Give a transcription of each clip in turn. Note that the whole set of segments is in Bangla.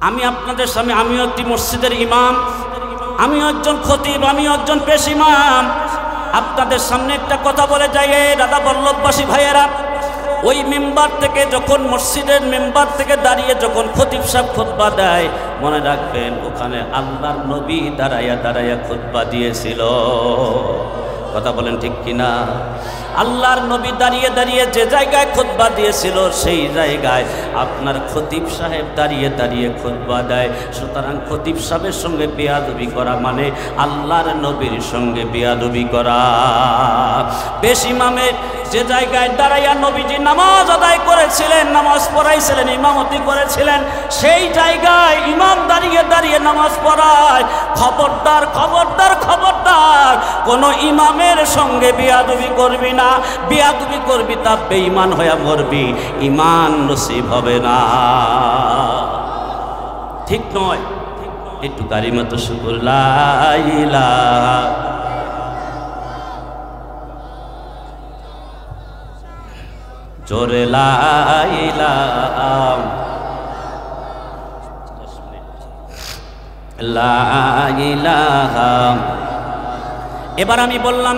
আমি আপনাদের সামনে, আমিও একটি মসজিদের ইমাম, আমিও একজন খতিব, আমিও একজন পেশ ইমাম, আপনাদের সামনে একটা কথা বলে যাই। দাদা বল্লভবাসী ভাইয়েরা, ওই মেম্বার থেকে যখন, মসজিদের মেম্বার থেকে দাঁড়িয়ে যখন খতিব সাহেব খুতবা দেয়, মনে রাখবেন ওখানে আল্লাহর নবী দাঁড়াইয়া দাঁড়াইয়া খুতবা দিয়েছিল। কথা বলেন ঠিক কিনা? আল্লাহর নবী দাঁড়িয়ে দাঁড়িয়ে যে জায়গায় খুতবা দিয়েছিল সেই জায়গায় আপনার খতিব সাহেব দাঁড়িয়ে দাঁড়িয়ে খুতবা দেয়। সুতরাং খতিব সাহেবের সঙ্গে বেয়াদবি করা মানে আল্লাহর নবীর সঙ্গে বেয়াদবি করা। পেশ ইমামের যে জায়গায় দাঁড়াইয়া নবীজি নামাজ আদায় করেছিলেন, নামাজ পড়াইছিলেন, ইমামতি করেছিলেন, সেই জায়গায় ইমাম দাঁড়িয়ে দাঁড়িয়ে নামাজ পড়ায়। খবরদার খবরদার খবরদার, কোনো ইমামের সঙ্গে বেয়াদবি করবি না। বেয়াদবি করবি তা বেঈমান হয়ে মরবি, ঈমান নসিব হবে না। ঠিক নয়? একটু কারিমাত শুকুর, লা ইলাহা জোরে লা ইলাহা লা ইলাহা। এবার আমি বললাম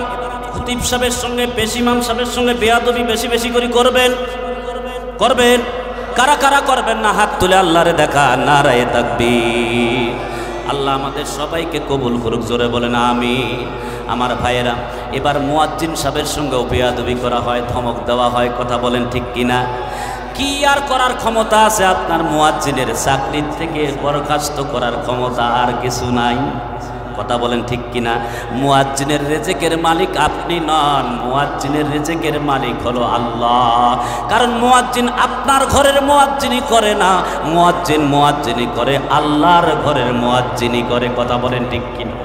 খতিব সাহেবের সঙ্গে, পেশ ইমাম সাহেবের সঙ্গে বেয়াদবি বেশি বেশি করে করবেন। করবেন কারা কারা করবেন না? হাত তুলে আল্লাহরে দেখা, নারায়ে তাকবীর। আল্লাহ আমাদের সবাইকে কবুল করুক, জোরে বলেন আমিন। আমার ভাইয়েরা, এবার মুয়াজ্জিন সাহেবের সঙ্গেও বেয়াদবি করা হয়, ধমক দেওয়া হয়। কথা বলেন ঠিক কিনা? কি আর করার ক্ষমতা আছে আপনার? মুয়াজ্জিনের চাকরির থেকে বরখাস্ত করার ক্ষমতা আর কিছু নাই। কথা বলেন ঠিক কিনা? মুয়াজ্জিনের রিজিকের মালিক আপনি নন, মুয়াজ্জিনের রিজিকের মালিক হলো আল্লাহ। কারণ মুয়াজ্জিন আপনার ঘরের মুয়াজ্জিনি করে না, মুয়াজ্জিন মুয়াজ্জিনি করে আল্লাহর ঘরের মুয়াজ্জিনি করে। কথা বলেন ঠিক কিনা?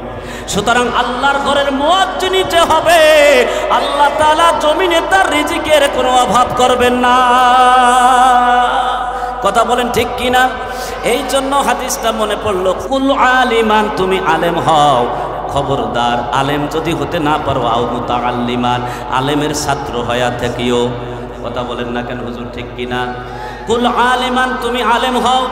সুতরাং আল্লাহর ঘরের মুয়াজ্জিনি যে হবে, আল্লাহ তাআলা জমিনে তার রিজিকের কোনো অভাব করবেন না। কথা বলেন ঠিক কিনা? এই জন্য হাদিসটা মনে পড়লো, কুল আলিমান, তুমি আলেম হও, খবরদার আলেম যদি হতে না পারো, আও মুতাআল্লিমান, আলেমের ছাত্র হয়া থাকিও। কথা বলেন না কেন হুজুর, ঠিক কিনা? কুল আলিমান, তুমি আলেম হও,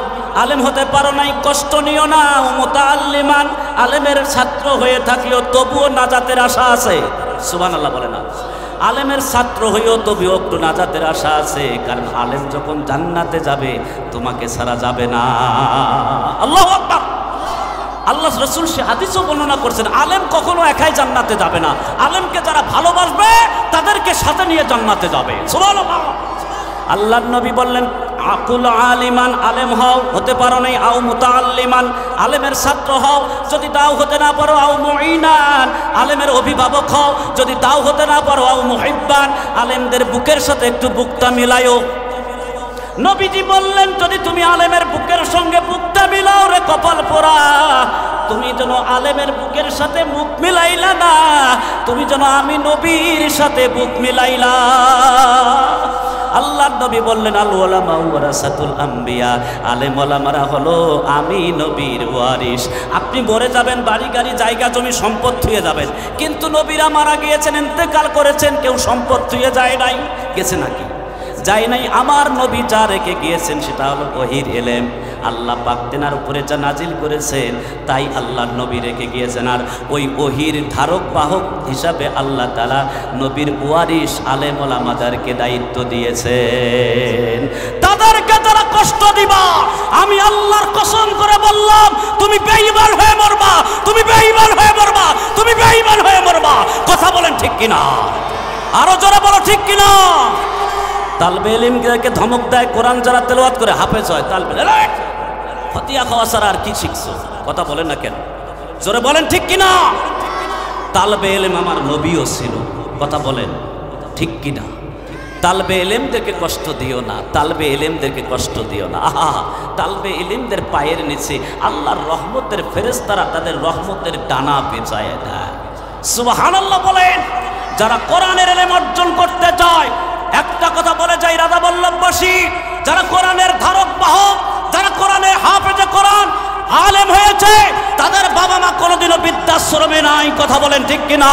আলেম হতে পারো নাই, কষ্ট নিও না। মুতাআল্লিমান, আলেমের ছাত্র হয়ে থাকিও, তবুও নাজাতের আশা আছে। সুবহানাল্লাহ বলে না? আলেমের ছাত্র হইও তবুও একটু নাজাতের আশা আছে, কারণ আলেম যখন জান্নাতে যাবে তোমাকে ছাড়া যাবে না। আল্লাহু আকবার। আল্লাহ রাসূল সে হাদিসও বর্ণনা করছেন, আলেম কখনো একাই জান্নাতে যাবে না, আলেমকে যারা ভালোবাসবে তাদেরকে সাথে নিয়ে জান্নাতে যাবে। সুবহানাল্লাহ। আল্লাহর নবী বললেন, আকুল আলিমান, আলেম হও, হতে পারো নাই, আও মুতাআল্লিমান, আলেমের ছাত্র হও, যদি তাও হতে না পারো, আও মুঈনান, আলেমের অভিভাবক হও, যদি তাও হতে না পারো, আও মুহিব্বান, আলেমদের বুকের সাথে একটু বুকটা মিলাইও। নবীজি বললেন, যদি তুমি আলেমের বুকের সঙ্গে বুকটা মিলাও রে কপাল পোড়া, তুমি যেন আলেমের বুকের সাথে মুখ মিলাইলা না, তুমি যেন আমি নবীর সাথে বুক মিলাইলা। আল্লাহর নবী বললেন, আল উলামা ওয়ারাসাতুল আম্বিয়া, আলেম ওলামারা হলো আমি নবীর ওয়ারিস। আপনি মরে যাবেন, বাড়ি গাড়ি জায়গা জমি সম্পদ থুয়ে যাবেন, কিন্তু নবীরা মারা গিয়েছেন, ইন্তেকাল করেছেন, কেউ সম্পদ থুয়ে যায় নাই। গেছে নাকি? যায় নাই। আমার নবী যা রেখে গিয়েছেন সেটা হলো ওহীর ইলম। আল্লাহ পাক তেনার উপরে যা নাজিল করেছেন তাই আল্লাহর নবী রেখে গিয়েছেন, আর ওই ওহীর ধারক বাহক হিসাবে আল্লাহ তাআলা নবীর ওয়ারিস আলেম ওলামাদেরকে দায়িত্ব দিয়েছেন। তাদেরকে যারা কষ্ট দিবা, আমি আল্লাহর কসম করে বললাম, তুমি বেঈমান হয়ে মরবা, তুমি বেঈমান হয়ে মরবা, তুমি বেঈমান হয়ে মরবা। কথা বলেন ঠিক কিনা? আরো জোরে বলো ঠিক কিনা? তালবে ইলমকে ধমক দেয়, কোরআন যারা তেলাওয়াত করে হাফেজ হয়, তালবে ফতিয়া খাওয়া ছাড়া আর কি শিখছো? কথা বলেন না কেন? জোরে বলেন ঠিক কিনা? তালবে ইলম আমার নবীও ছিল। কথা বলেন ঠিক কিনা? তালবে ইলমদেরকে কষ্ট দিও না, তালবে ইলমদেরকে কষ্ট দিও না। আহা, তালবে ইলমদের পায়ের নিচে আল্লাহর রহমতের ফেরেশতারা তাদের রহমতের ডানা পেঁচায় দেয়। সুবহানাল্লাহ বলেন। যারা কোরআনের ইলম অর্জন করতে চায়, একটা কথা বলে যাই রাধা বল্লভবাসী, যারা কোরআনের ধারক বাহক, যারা কোরআনের হাফেজে কোরআন আলেম হয়েছে, তাদের বাবা মা কোনোদিনও বৃদ্ধাশ্রমে নাই। কথা বলেন ঠিক কিনা?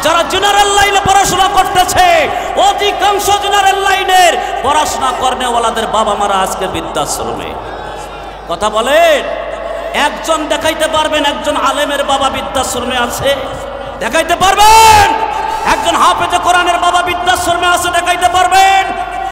যারা জেনারেল লাইনে পড়াশোনা করতেছে, অধিকাংশ জেনারেল লাইনের পড়াশোনা করেওয়ালাদের বাবা মারা আজকে বৃদ্ধাশ্রমে। কথা বলেন। একজন দেখাইতে পারবেন একজন আলেমের বাবা বৃদ্ধাশ্রমে আছে? দেখাইতে পারবেন? একজন হাফেজে